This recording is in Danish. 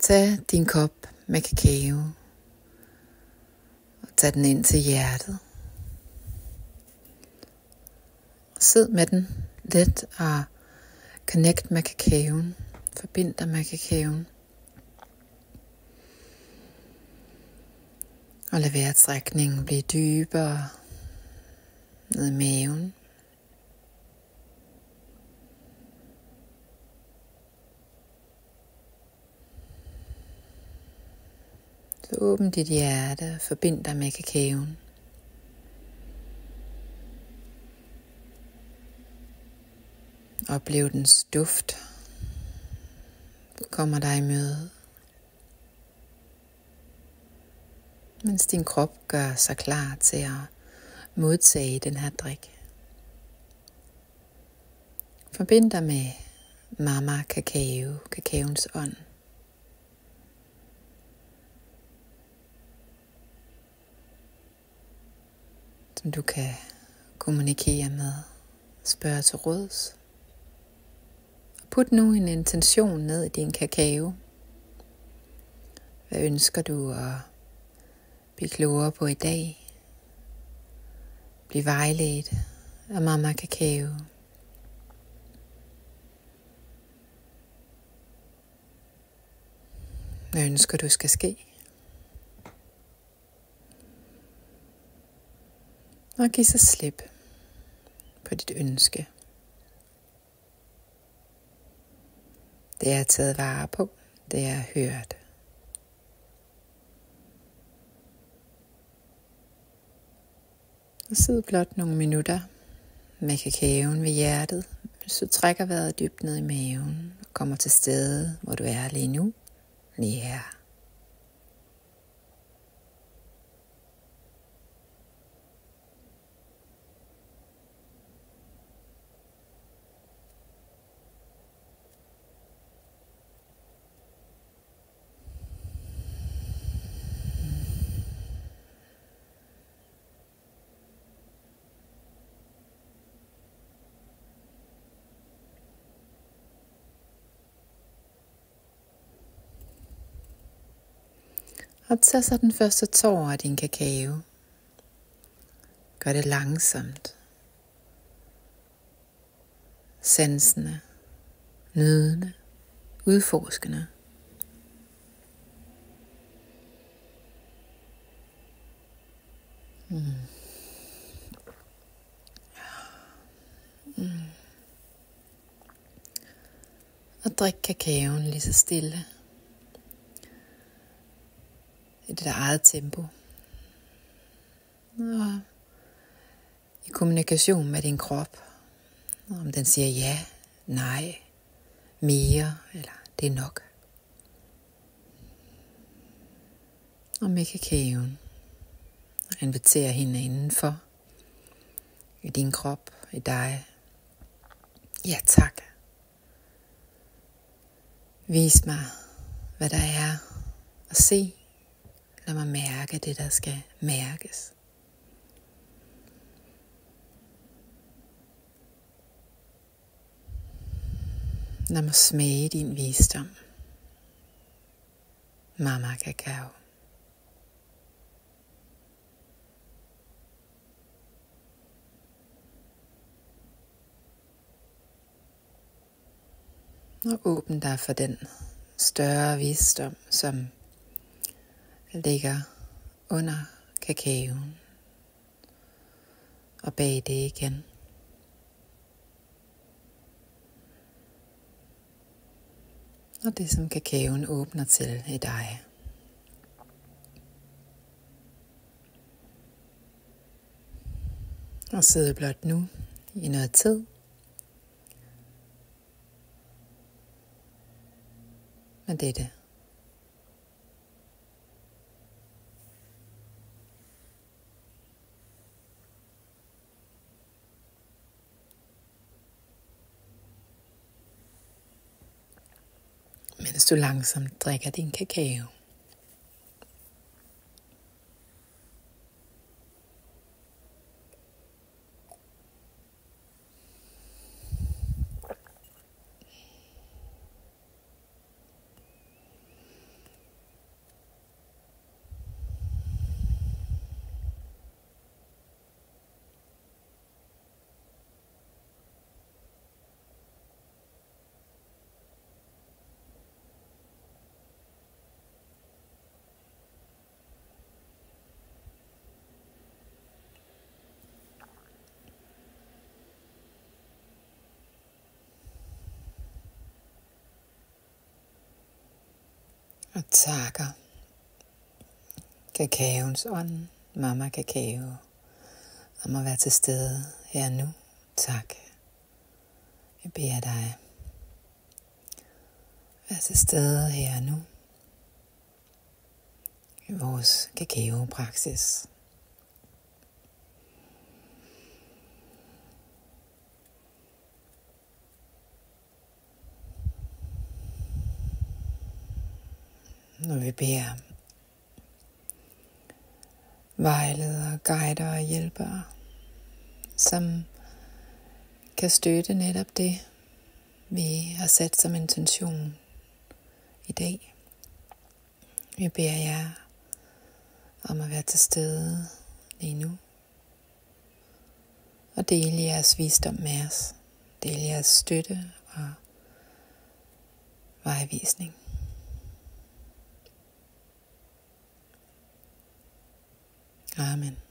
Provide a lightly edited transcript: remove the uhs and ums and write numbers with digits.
Tag din kop med kakao og tag den ind til hjertet. Sid med den lidt og connect med kakaoen. Forbind dig med kakaoen. Og lad vejrtrækningen blive dybere ned i maven. Så åbn dit hjerte og forbind dig med kakaoen. Oplev dens duft. Kommer dig i møde. Mens din krop gør sig klar til at modtage den her drik. Forbind dig med Mama Kakao, kakaoens ånd. Som du kan kommunikere med, spørge til råds. Put nu en intention ned i din kakao. Hvad ønsker du at blive klogere på i dag? Bliv vejledt af Mama Kakao. Hvad ønsker du skal ske? Og giv så slip på dit ønske. Det er taget vare på, det er hørt. Og sid blot nogle minutter med kakaoen ved hjertet, hvis du trækker vejret dybt ned i maven og kommer til stedet, hvor du er lige nu, lige her. Og tag så den første tår af din kakao. Gør det langsomt. Sansende, nydende, udforskende. Og drik kakaoen lige så stille. I dit eget tempo. Og i kommunikation med din krop. Om den siger ja, nej, mere eller det er nok. Og med kakaoen. Inviter hende indenfor. I din krop, i dig. Ja tak. Vis mig, hvad der er at se. Lad mig mærke det, der skal mærkes. Lad mig smage din visdom. Mama Kakao. Og åbn dig for den større visdom, som ligger under kakaoen og bag det igen. Og det som kakaoen åbner til i dig. Og sidde blot nu i noget tid. Med dette. Mens du langsomt drikker din kakao. Og takker kakaoens ånd, Mamma Kakao, om at være til stede her nu. Tak. Jeg beder dig være til stede her nu i vores kakaopraksis. Når vi beder vejledere, guider og hjælpere, som kan støtte netop det, vi har sat som intention i dag. Vi beder jer om at være til stede lige nu og dele jeres visdom med os. Dele jeres støtte og vejvisning. Amen.